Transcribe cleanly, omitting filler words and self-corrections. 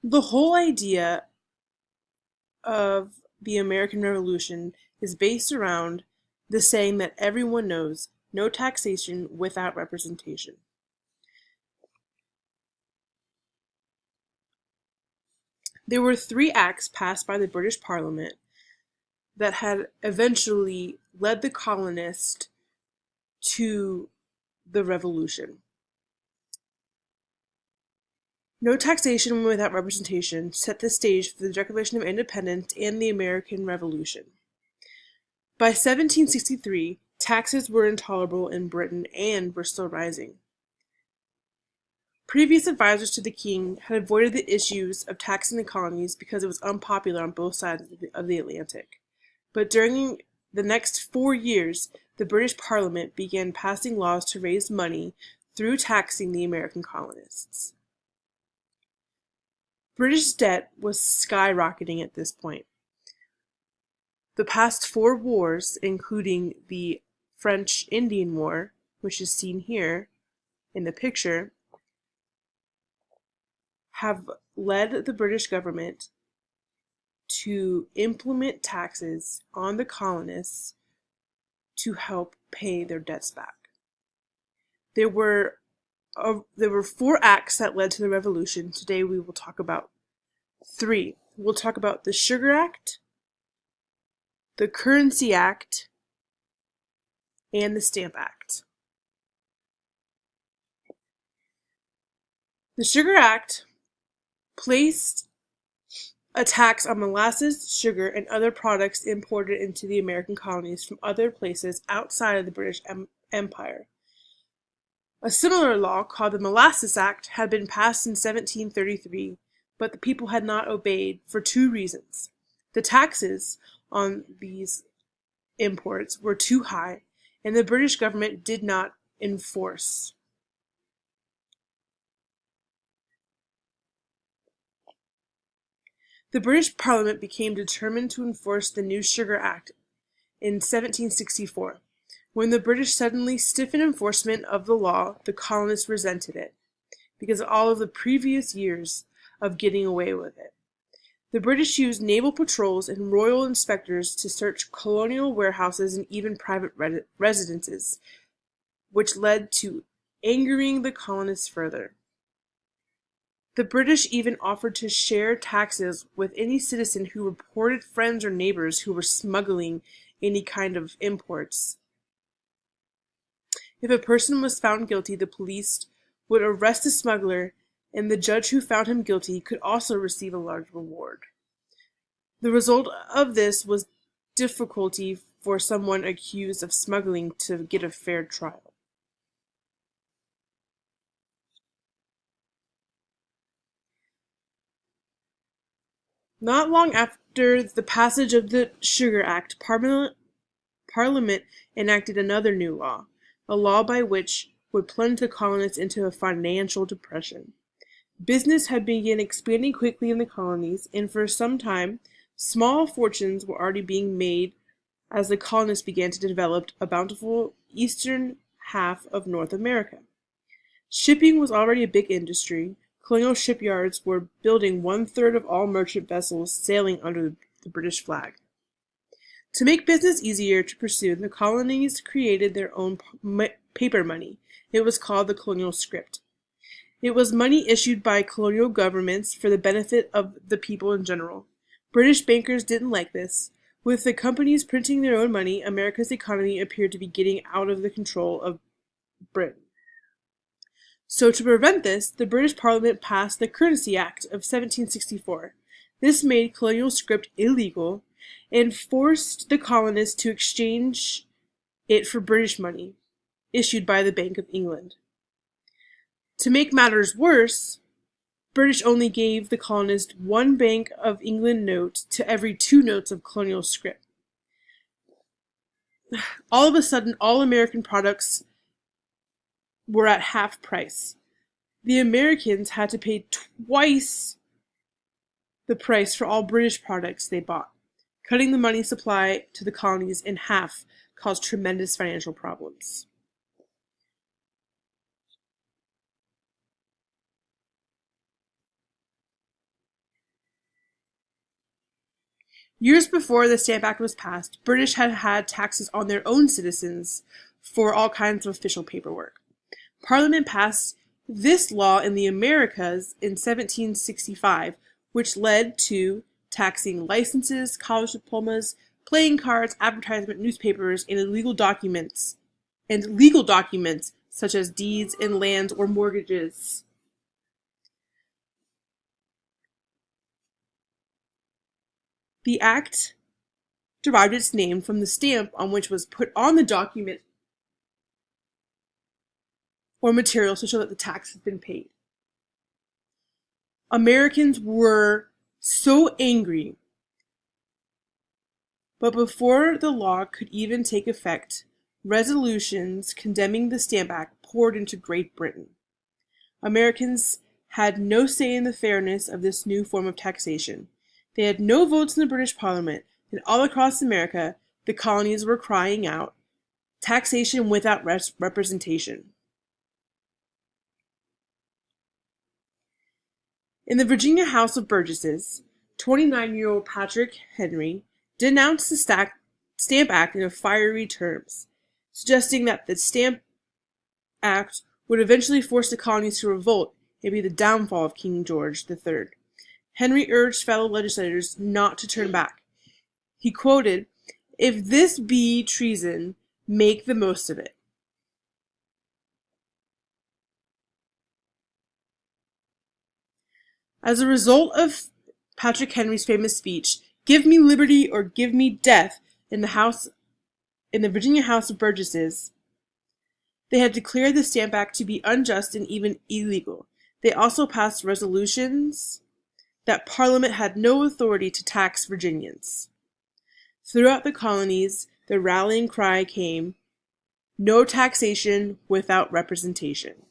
The whole idea of the American Revolution is based around the saying that everyone knows: no taxation without representation. There were three acts passed by the British Parliament that had eventually led the colonists to the Revolution. No taxation without representation set the stage for the Declaration of Independence and the American Revolution. By 1763, taxes were intolerable in Britain and were still rising. Previous advisors to the king had avoided the issues of taxing the colonies because it was unpopular on both sides of the Atlantic. But during the next 4 years, the British Parliament began passing laws to raise money through taxing the American colonists. British debt was skyrocketing at this point. The past 4 wars, including the French Indian War, which is seen here in the picture, have led the British government to implement taxes on the colonists to help pay their debts back. There were 4 acts that led to the revolution. Today we will talk about 3. We'll talk about the Sugar Act, the Currency Act, and the Stamp Act. The Sugar Act placed a tax on molasses, sugar, and other products imported into the American colonies from other places outside of the British Empire. A similar law, called the Molasses Act, had been passed in 1733, but the people had not obeyed for 2 reasons. The taxes on these imports were too high, and the British government did not enforce. The British Parliament became determined to enforce the new Sugar Act in 1764. When the British suddenly stiffened enforcement of the law, the colonists resented it, because of all of the previous years of getting away with it. The British used naval patrols and royal inspectors to search colonial warehouses and even private residences, which led to angering the colonists further. The British even offered to share taxes with any citizen who reported friends or neighbors who were smuggling any kind of imports. If a person was found guilty, the police would arrest the smuggler, and the judge who found him guilty could also receive a large reward. The result of this was difficulty for someone accused of smuggling to get a fair trial. Not long after the passage of the Sugar Act, Parliament enacted another new law, a law by which would plunge the colonists into a financial depression. Business had begun expanding quickly in the colonies, and for some time, small fortunes were already being made as the colonists began to develop a bountiful eastern half of North America. Shipping was already a big industry. Colonial shipyards were building 1/3 of all merchant vessels sailing under the British flag. To make business easier to pursue, the colonies created their own paper money. It was called the colonial script. It was money issued by colonial governments for the benefit of the people in general. British bankers didn't like this. With the companies printing their own money, America's economy appeared to be getting out of the control of Britain. So to prevent this, the British Parliament passed the Currency Act of 1764. This made colonial script illegal and forced the colonists to exchange it for British money, issued by the Bank of England. To make matters worse, British only gave the colonists 1 Bank of England note to every 2 notes of colonial script. All of a sudden, all American products were at half price. The Americans had to pay twice the price for all British products they bought. Cutting the money supply to the colonies in half caused tremendous financial problems. Years before the Stamp Act was passed, British had had taxes on their own citizens for all kinds of official paperwork. Parliament passed this law in the Americas in 1765, which led to taxing licenses, college diplomas, playing cards, advertisement, newspapers, and legal documents such as deeds and lands or mortgages. The act derived its name from the stamp on which was put on the document or material to show that the tax had been paid. Americans were so angry, but before the law could even take effect, resolutions condemning the Stamp Act poured into Great Britain. Americans had no say in the fairness of this new form of taxation. They had no votes in the British Parliament, and all across America, the colonies were crying out, taxation without representation. In the Virginia House of Burgesses, 29-year-old Patrick Henry denounced the Stamp Act in fiery terms, suggesting that the Stamp Act would eventually force the colonies to revolt and be the downfall of King George III. Henry urged fellow legislators not to turn back. He quoted, "If this be treason, make the most of it." As a result of Patrick Henry's famous speech, "Give me liberty or give me death," in the Virginia House of Burgesses, they had declared the Stamp Act to be unjust and even illegal. They also passed resolutions that Parliament had no authority to tax Virginians. Throughout the colonies, the rallying cry came, "No taxation without representation."